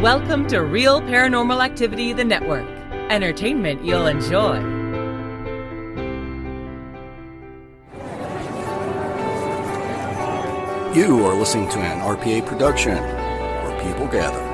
Welcome to Real Paranormal Activity, the network. Entertainment you'll enjoy. You are listening to an RPA production, where people gather.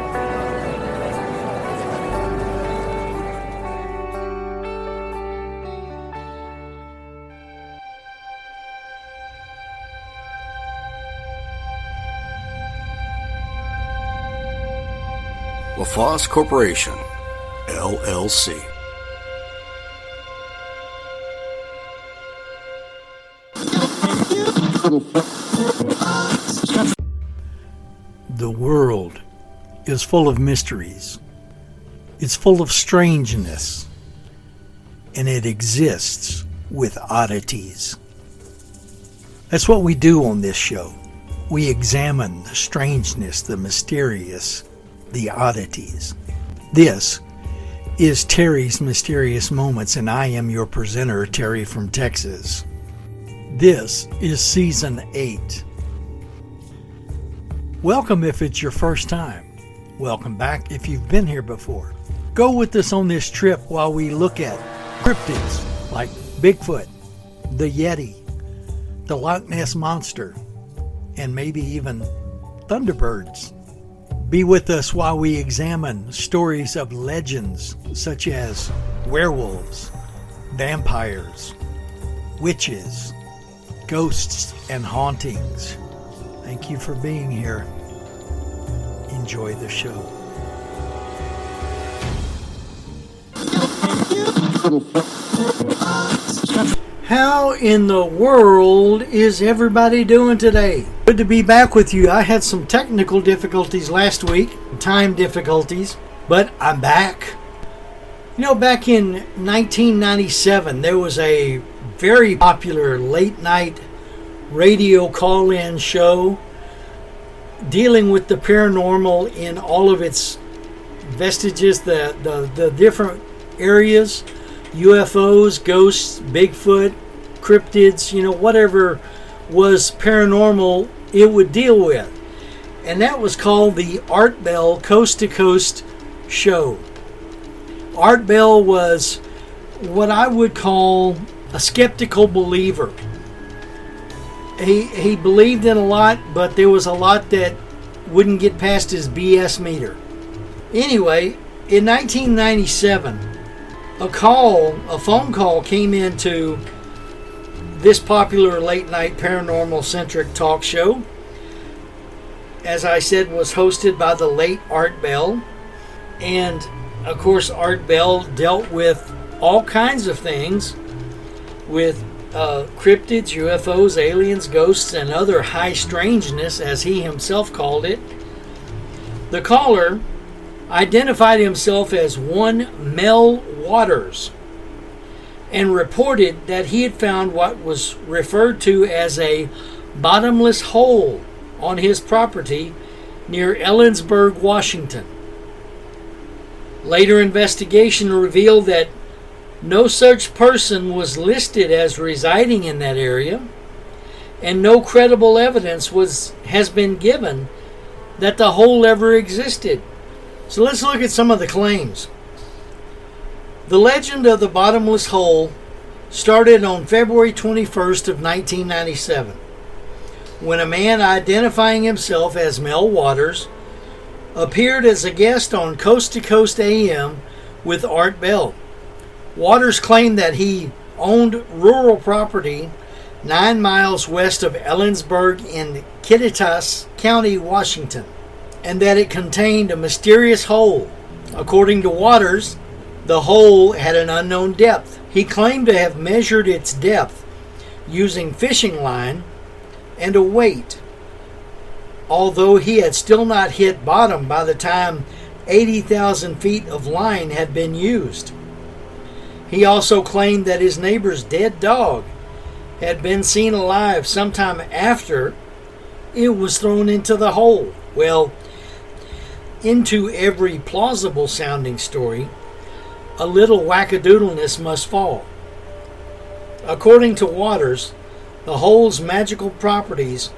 LaFosse Corporation, LLC. The world is full of mysteries. It's full of strangeness. And it exists with oddities. That's what we do on this show. We examine the strangeness, the mysterious, the oddities. This is Terry's Mysterious Moments, and I am your presenter, Terry from Texas. This is Season 8. Welcome if it's your first time. Welcome back if you've been here before. Go with us on this trip while we look at cryptids like Bigfoot, the Yeti, the Loch Ness Monster, and maybe even Thunderbirds. Be with us while we examine stories of legends such as werewolves, vampires, witches, ghosts, and hauntings. Thank you for being here. Enjoy the show. How in the world is everybody doing today? Good to be back with you. I had some technical difficulties last week, time difficulties, but I'm back. You know, back in 1997, there was a very popular late night radio call-in show dealing with the paranormal in all of its vestiges, the different areas, UFOs, ghosts, Bigfoot, cryptids, you know, whatever was paranormal, it would deal with. And that was called the Art Bell Coast to Coast Show. Art Bell was what I would call a skeptical believer. He believed in a lot, but there was a lot that wouldn't get past his BS meter. Anyway, in 1997, a phone call came into this popular late night paranormal centric talk show. As I said, was hosted by the late Art Bell. And of course, Art Bell dealt with all kinds of things with cryptids, UFOs, aliens, ghosts, and other high strangeness, as he himself called it. The caller identified himself as one Mel Waters and reported that he had found what was referred to as a bottomless hole on his property near Ellensburg, Washington. Later investigation revealed that no such person was listed as residing in that area, and no credible evidence has been given that the hole ever existed. So let's look at some of the claims. The legend of the bottomless hole started on February 21st of 1997, when a man identifying himself as Mel Waters appeared as a guest on Coast to Coast AM with Art Bell. Waters claimed that he owned rural property 9 miles west of Ellensburg in Kittitas County, Washington, and that it contained a mysterious hole. According to Waters, the hole had an unknown depth. He claimed to have measured its depth using fishing line and a weight, although he had still not hit bottom by the time 80,000 feet of line had been used. He also claimed that his neighbor's dead dog had been seen alive sometime after it was thrown into the hole. Well, into every plausible sounding story, a little wackadoodleness must fall. According to Waters, the hole's magical properties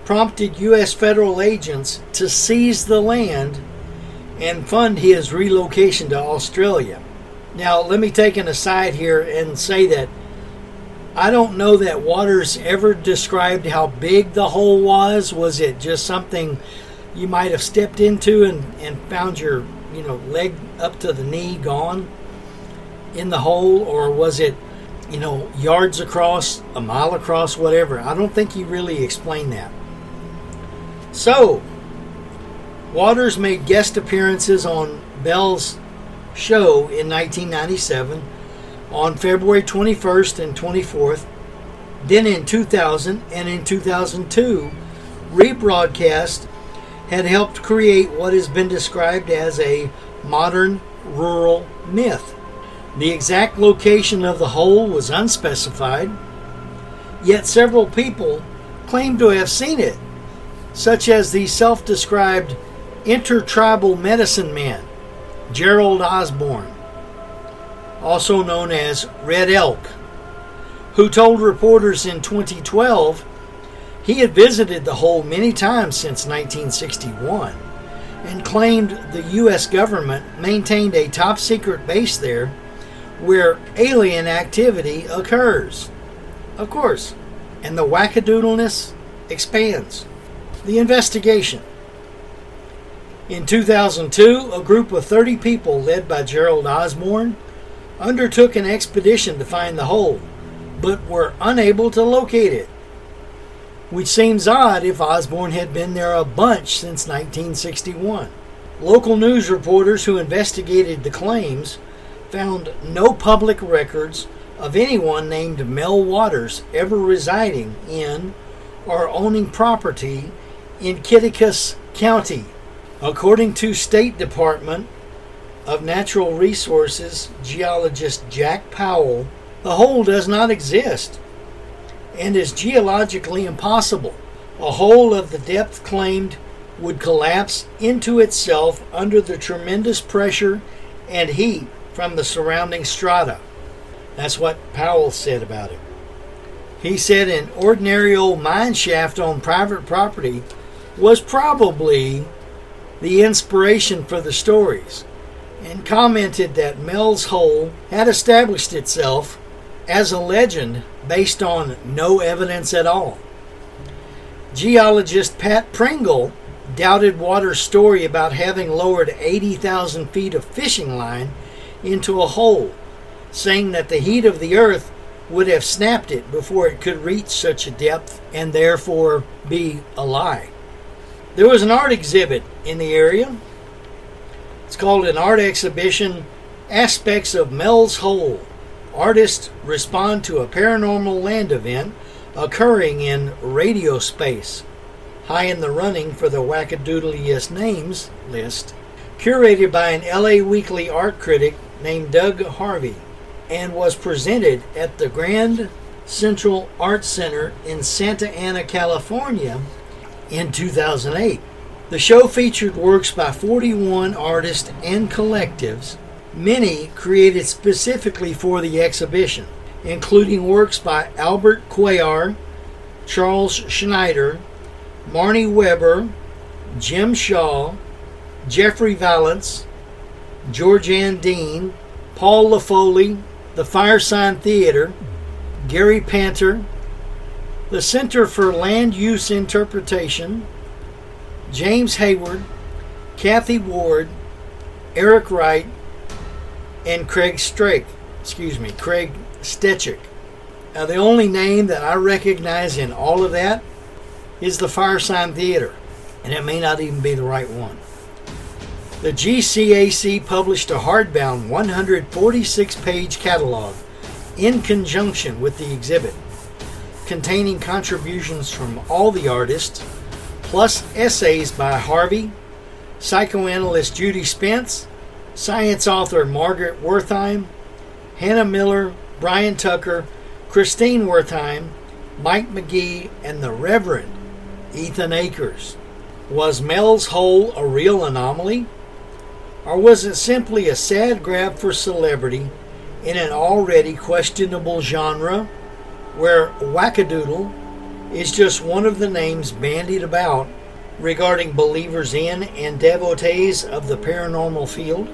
prompted U.S. federal agents to seize the land and fund his relocation to Australia. Now, let me take an aside here and say that I don't know that Waters ever described how big the hole was. Was it just something you might have stepped into and found your leg up to the knee gone in the hole? Or was it, yards across, a mile across, whatever? I don't think he really explained that. So, Waters made guest appearances on Bell's show in 1997 on February 21st and 24th. Then in 2000 and in 2002, rebroadcast had helped create what has been described as a modern rural myth. The exact location of the hole was unspecified, yet several people claim to have seen it, such as the self-described intertribal medicine man, Gerald Osborne, also known as Red Elk, who told reporters in 2012 he had visited the hole many times since 1961 and claimed the U.S. government maintained a top-secret base there where alien activity occurs. Of course, and the wackadoodleness expands. The investigation. In 2002, a group of 30 people led by Gerald Osborne undertook an expedition to find the hole, but were unable to locate it, which seems odd if Osborne had been there a bunch since 1961. Local news reporters who investigated the claims found no public records of anyone named Mel Waters ever residing in or owning property in Kittitas County. According to State Department of Natural Resources geologist Jack Powell, the hole does not exist and is geologically impossible. A hole of the depth claimed would collapse into itself under the tremendous pressure and heat from the surrounding strata. That's what Powell said about it. He said an ordinary old mine shaft on private property was probably the inspiration for the stories, and commented that Mel's Hole had established itself as a legend based on no evidence at all. Geologist Pat Pringle doubted Waters' story about having lowered 80,000 feet of fishing line into a hole, saying that the heat of the earth would have snapped it before it could reach such a depth and therefore be a lie. There was an art exhibit in the area. It's called an art exhibition, Aspects of Mel's Hole. Artists respond to a paranormal land event occurring in radio space. High in the running for the wackadoodliest names list. Curated by an LA Weekly art critic named Doug Harvey, and was presented at the Grand Central Art Center in Santa Ana, California in 2008. The show featured works by 41 artists and collectives, many created specifically for the exhibition, including works by Albert Cuellar, Charles Schneider, Marnie Weber, Jim Shaw, Jeffrey Valance, Georgianne Dean, Paul LaFoley, the Firesign Theater, Gary Panter, the Center for Land Use Interpretation, James Hayward, Kathy Ward, Eric Wright, and Craig Stechik. Now, the only name that I recognize in all of that is the Firesign Theater, and it may not even be the right one. The GCAC published a hardbound 146-page catalog in conjunction with the exhibit, containing contributions from all the artists, plus essays by Harvey, psychoanalyst Judy Spence, science author Margaret Wertheim, Hannah Miller, Brian Tucker, Christine Wertheim, Mike McGee, and the Reverend Ethan Akers. Was Mel's Hole a real anomaly? Or was it simply a sad grab for celebrity in an already questionable genre where wackadoodle is just one of the names bandied about regarding believers in and devotees of the paranormal field?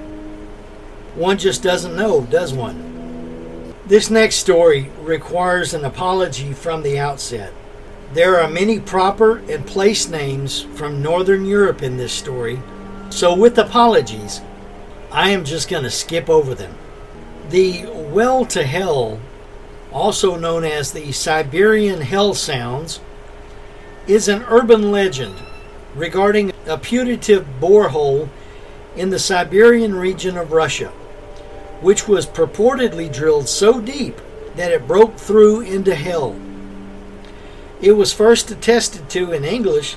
One just doesn't know, does one? This next story requires an apology from the outset. There are many proper and place names from Northern Europe in this story, so with apologies, I am just going to skip over them. The Well to Hell, also known as the Siberian Hell Sounds, is an urban legend regarding a putative borehole in the Siberian region of Russia, which was purportedly drilled so deep that it broke through into hell. It was first attested to in English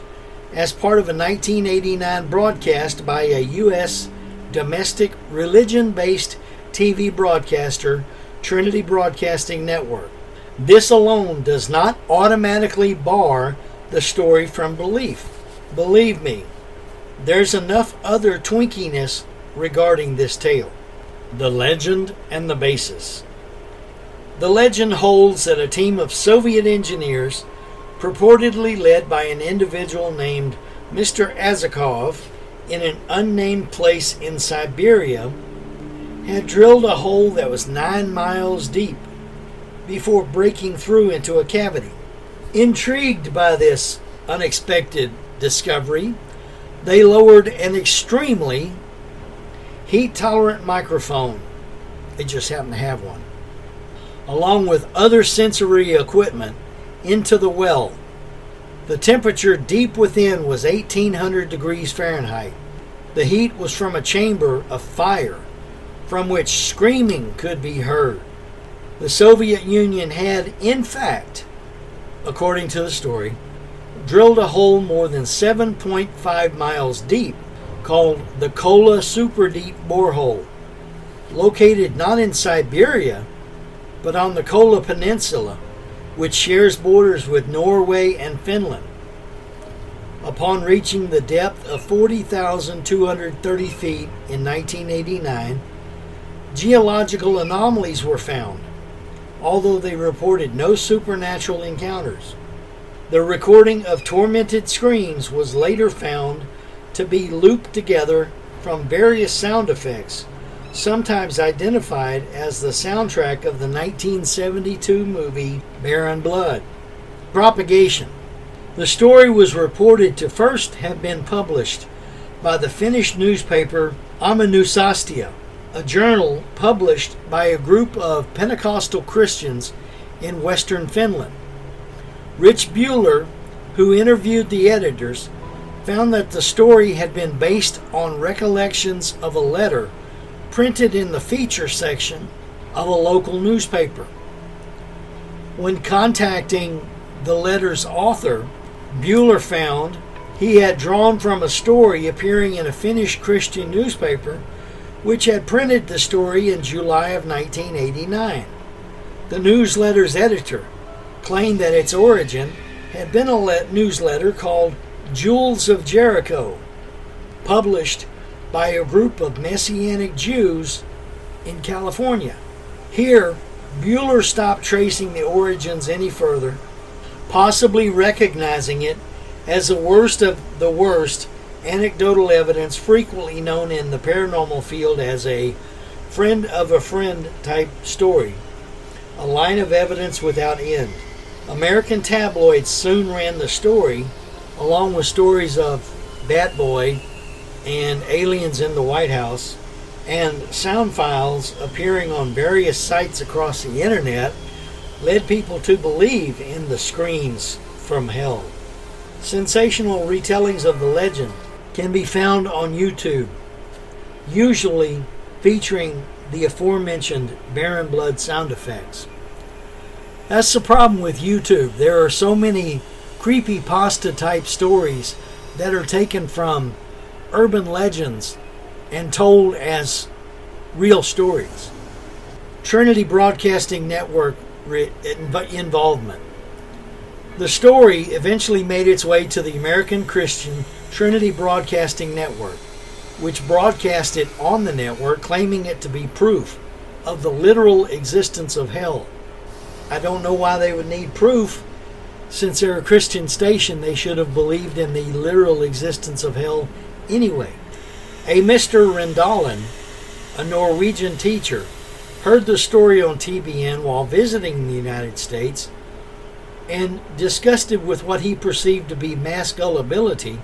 as part of a 1989 broadcast by a U.S. domestic religion-based TV broadcaster, Trinity Broadcasting Network. This alone does not automatically bar the story from belief. Believe me, there's enough other twinkiness regarding this tale. The legend and the basis. The legend holds that a team of Soviet engineers, purportedly led by an individual named Mr. Azakov in an unnamed place in Siberia, had drilled a hole that was 9 miles deep before breaking through into a cavity. Intrigued by this unexpected discovery, they lowered an extremely heat-tolerant microphone, they just happened to have one, along with other sensory equipment, into the well. The temperature deep within was 1800 degrees Fahrenheit. The heat was from a chamber of fire from which screaming could be heard. The Soviet Union had, in fact, according to the story, drilled a hole more than 7.5 miles deep called the Kola Super Deep Borehole, located not in Siberia, but on the Kola Peninsula, which shares borders with Norway and Finland. Upon reaching the depth of 40,230 feet in 1989, geological anomalies were found, although they reported no supernatural encounters. The recording of tormented screams was later found to be looped together from various sound effects, sometimes identified as the soundtrack of the 1972 movie Barren Blood. Propagation. The story was reported to first have been published by the Finnish newspaper Aamunusastia, a journal published by a group of Pentecostal Christians in western Finland. Rich Bueller, who interviewed the editors, found that the story had been based on recollections of a letter printed in the feature section of a local newspaper. When contacting the letter's author, Bueller found he had drawn from a story appearing in a Finnish Christian newspaper which had printed the story in July of 1989. The newsletter's editor claimed that its origin had been a newsletter called Jewels of Jericho, published by a group of Messianic Jews in California. Here, Bueller stopped tracing the origins any further, possibly recognizing it as the worst of the worst anecdotal evidence frequently known in the paranormal field as a friend of a friend type story, a line of evidence without end. American tabloids soon ran the story, along with stories of Bat Boy and aliens in the White House, and sound files appearing on various sites across the internet led people to believe in the screams from hell. Sensational retellings of the legend can be found on YouTube, usually featuring the aforementioned Barren Blood sound effects. That's the problem with YouTube. There are so many creepypasta type stories that are taken from urban legends and told as real stories. Trinity Broadcasting Network involvement. The story eventually made its way to the American Christian Trinity Broadcasting Network, which broadcast it on the network, claiming it to be proof of the literal existence of hell. I don't know why they would need proof Since they're a Christian station, they should have believed in the literal existence of hell anyway. A Mr. Rendalen, a Norwegian teacher, heard the story on TBN while visiting the United States, and disgusted with what he perceived to be mass gullibility,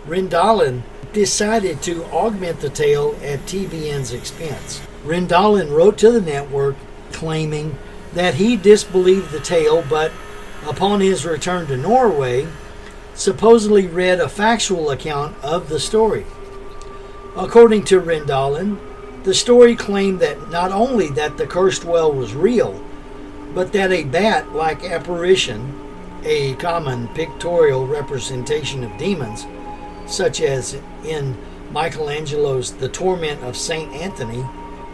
Rendalen decided to augment the tale at TBN's expense. Rendalen wrote to the network claiming that he disbelieved the tale, but upon his return to Norway, supposedly read a factual account of the story. According to Rendalen, the story claimed that not only that the cursed well was real, but that a bat-like apparition, a common pictorial representation of demons, such as in Michelangelo's The Torment of St. Anthony,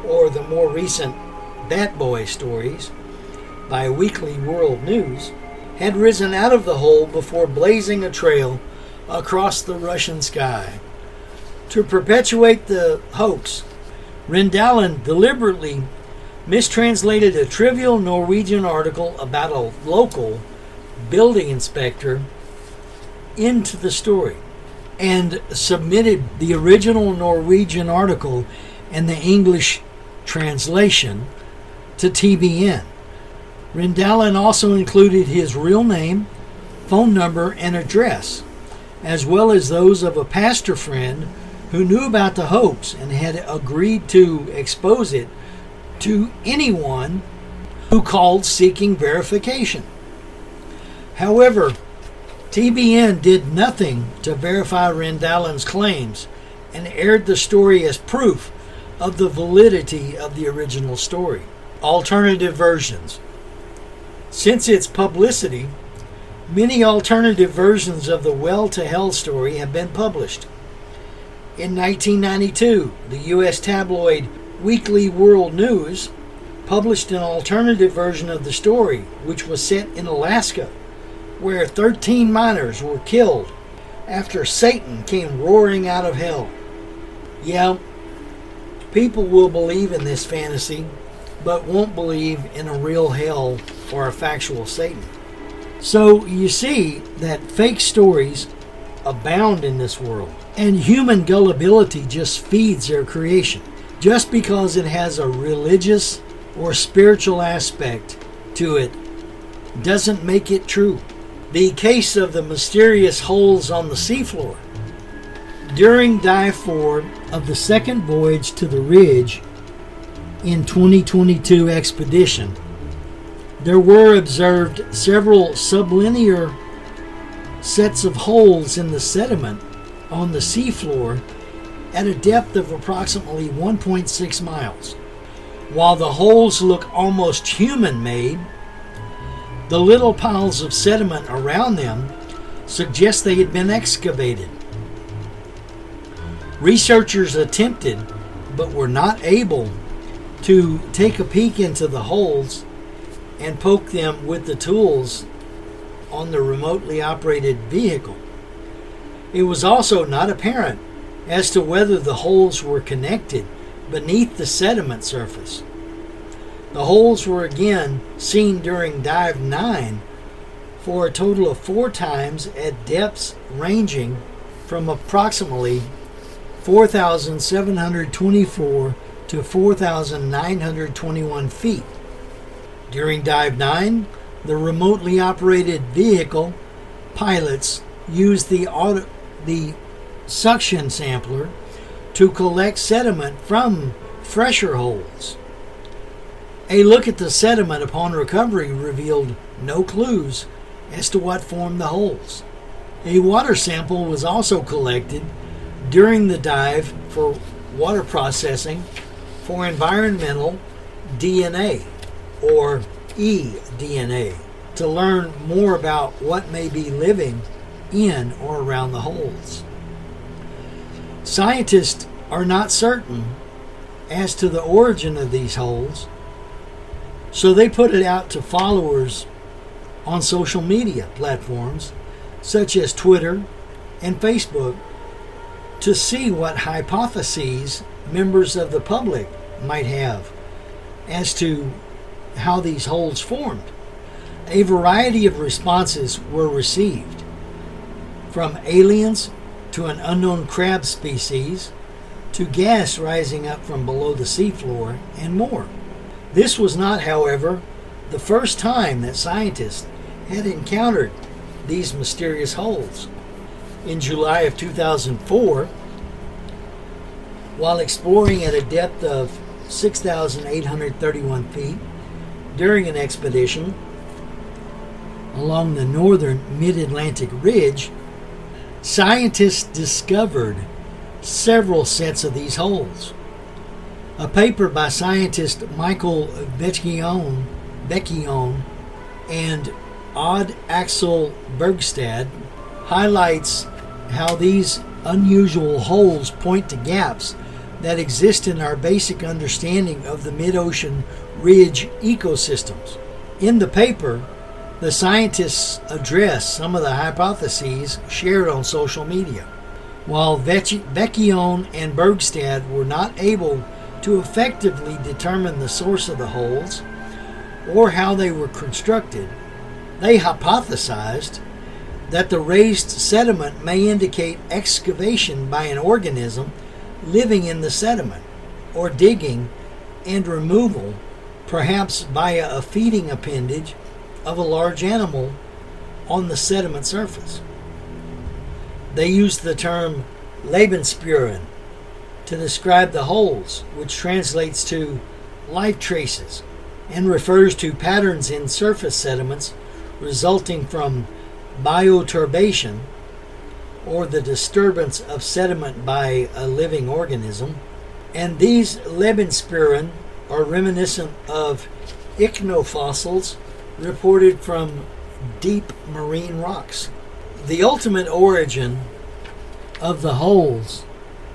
or the more recent Bat Boy stories by Weekly World News, had risen out of the hole before blazing a trail across the Russian sky. To perpetuate the hoax, Rendalen deliberately mistranslated a trivial Norwegian article about a local building inspector into the story, and submitted the original Norwegian article and the English translation to TBN. Rendalen also included his real name, phone number, and address, as well as those of a pastor friend who knew about the hoax and had agreed to expose it to anyone who called seeking verification. However, TBN did nothing to verify Rendalen's claims and aired the story as proof of the validity of the original story. Alternative versions. Since its publicity, many alternative versions of the Well to Hell story have been published. In 1992, the U.S. tabloid Weekly World News published an alternative version of the story, which was set in Alaska, where 13 miners were killed after Satan came roaring out of hell. Yeah, people will believe in this fantasy, but won't believe in a real hell or a factual Satan. So you see that fake stories abound in this world, and human gullibility just feeds their creation. Just because it has a religious or spiritual aspect to it doesn't make it true. The case of the mysterious holes on the seafloor. During Dive 4 of the second voyage to the Ridge in 2022 expedition, there were observed several sublinear sets of holes in the sediment on the seafloor at a depth of approximately 1.6 miles. While the holes look almost human-made, the little piles of sediment around them suggest they had been excavated. Researchers attempted, but were not able, to take a peek into the holes and poke them with the tools on the remotely operated vehicle. It was also not apparent as to whether the holes were connected beneath the sediment surface. The holes were again seen during Dive 9 for a total of 4 times at depths ranging from approximately 4,724 to 4,921 feet. During Dive 9, the remotely operated vehicle pilots used the suction sampler to collect sediment from fresher holes. A look at the sediment upon recovery revealed no clues as to what formed the holes. A water sample was also collected during the dive for water processing for environmental DNA, or eDNA, to learn more about what may be living in or around the holes. Scientists are not certain as to the origin of these holes, so they put it out to followers on social media platforms such as Twitter and Facebook to see what hypotheses members of the public might have as to how these holes formed. A variety of responses were received, from aliens to an unknown crab species to gas rising up from below the seafloor and more. This was not, however, the first time that scientists had encountered these mysterious holes. In July of 2004, while exploring at a depth of 6,831 feet during an expedition along the northern mid-Atlantic ridge, scientists discovered several sets of these holes. A paper by scientist Michael Vecchione and Odd Axel Bergstad highlights how these unusual holes point to gaps that exist in our basic understanding of the mid-ocean ridge ecosystems. In the paper, the scientists address some of the hypotheses shared on social media. While Vecchione and Bergstad were not able to effectively determine the source of the holes or how they were constructed, they hypothesized that the raised sediment may indicate excavation by an organism living in the sediment, or digging and removal, perhaps via a feeding appendage of a large animal on the sediment surface. They used the term Lebensspuren to describe the holes, which translates to life traces and refers to patterns in surface sediments resulting from bioturbation, or the disturbance of sediment by a living organism. And these Lebensspuren are reminiscent of ichnofossils reported from deep marine rocks. The ultimate origin of the holes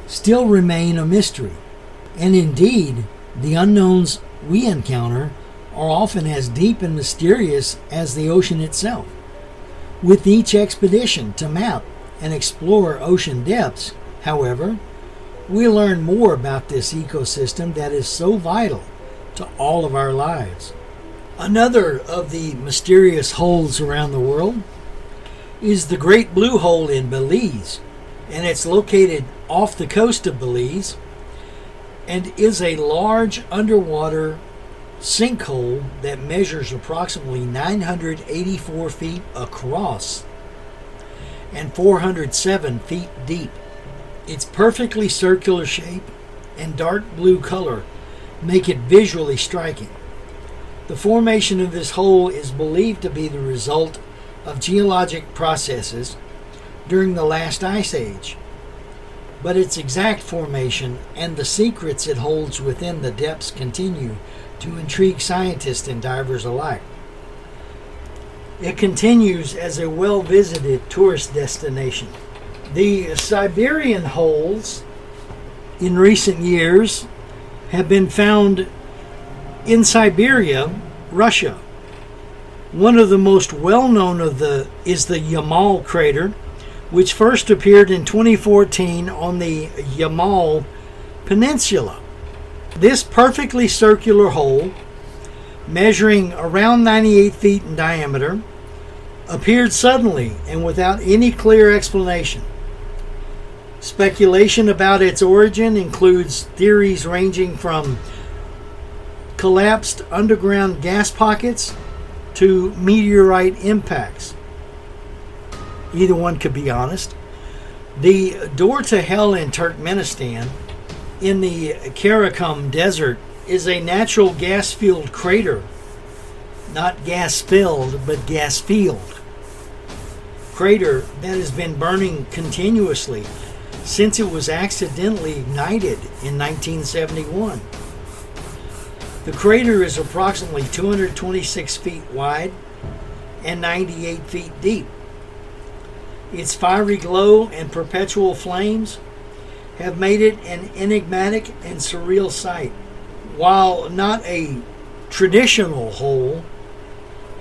still remain a mystery, and indeed the unknowns we encounter are often as deep and mysterious as the ocean itself. With each expedition to map and explore ocean depths, however, we learn more about this ecosystem that is so vital to all of our lives. Another of the mysterious holes around the world is the Great Blue Hole in Belize, and it's located off the coast of Belize and is a large underwater sinkhole that measures approximately 984 feet across and 407 feet deep. Its perfectly circular shape and dark blue color make it visually striking. The formation of this hole is believed to be the result of geologic processes during the last ice age, but its exact formation and the secrets it holds within the depths continue to intrigue scientists and divers alike. It continues as a well-visited tourist destination. The Siberian holes in recent years have been found in Siberia, Russia. One of the most well-known is the Yamal crater, which first appeared in 2014 on the Yamal Peninsula. This perfectly circular hole, measuring around 98 feet in diameter, appeared suddenly and without any clear explanation. Speculation about its origin includes theories ranging from collapsed underground gas pockets to meteorite impacts. Either one could be honest. The door to hell in Turkmenistan, in the Karakum Desert, is a natural gas-fueled crater. Not gas-filled, but gas-field. Crater that has been burning continuously since it was accidentally ignited in 1971. The crater is approximately 226 feet wide and 98 feet deep. Its fiery glow and perpetual flames have made it an enigmatic and surreal sight. While not a traditional hole,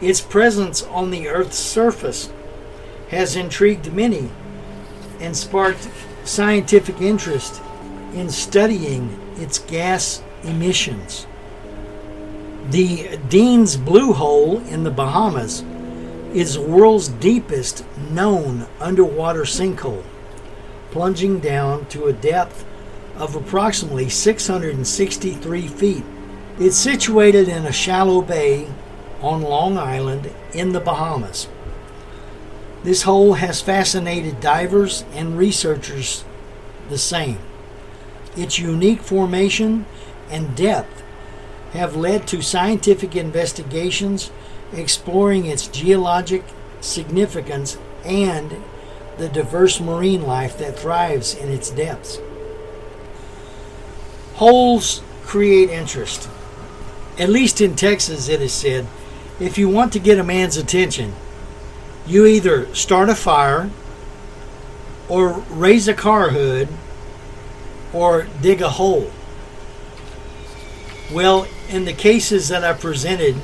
its presence on the Earth's surface has intrigued many and sparked scientific interest in studying its gas emissions. The Dean's Blue Hole in the Bahamas is the world's deepest known underwater sinkhole, plunging down to a depth of approximately 663 feet. It's situated in a shallow bay on Long Island in the Bahamas. This hole has fascinated divers and researchers the same. Its unique formation and depth have led to scientific investigations exploring its geologic significance and the diverse marine life that thrives in its depths. Holes create interest. At least in Texas, it is said, if you want to get a man's attention, you either start a fire, or raise a car hood, or dig a hole. Well, in the cases that I presented,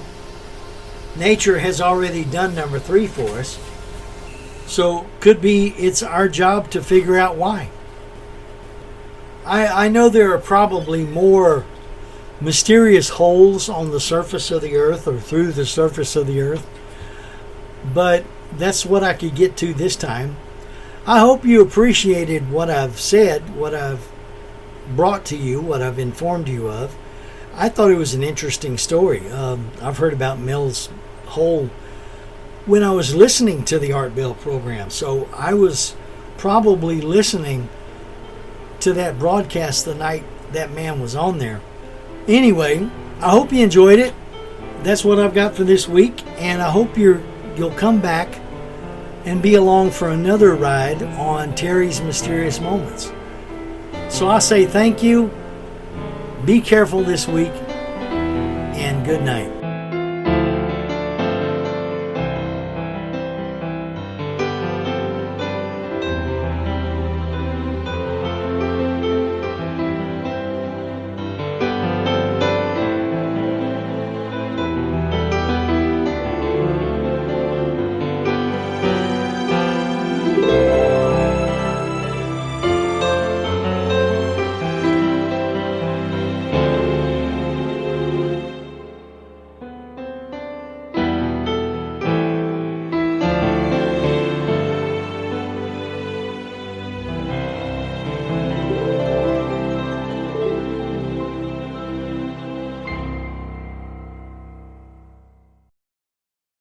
nature has already done number 3 for us. So could be it's our job to figure out why. I know there are probably more mysterious holes on the surface of the earth or through the surface of the earth, but that's what I could get to this time. I hope you appreciated what I've said, what I've brought to you, what I've informed you of. I thought it was an interesting story. I've heard about Mills Hole when I was listening to the Art Bell program, so I was probably listening to that broadcast the night that man was on there. Anyway, I hope you enjoyed it. That's what I've got for this week, and I hope you'll come back and be along for another ride on Terry's Mysterious Moments. So I say thank you, be careful this week, and good night.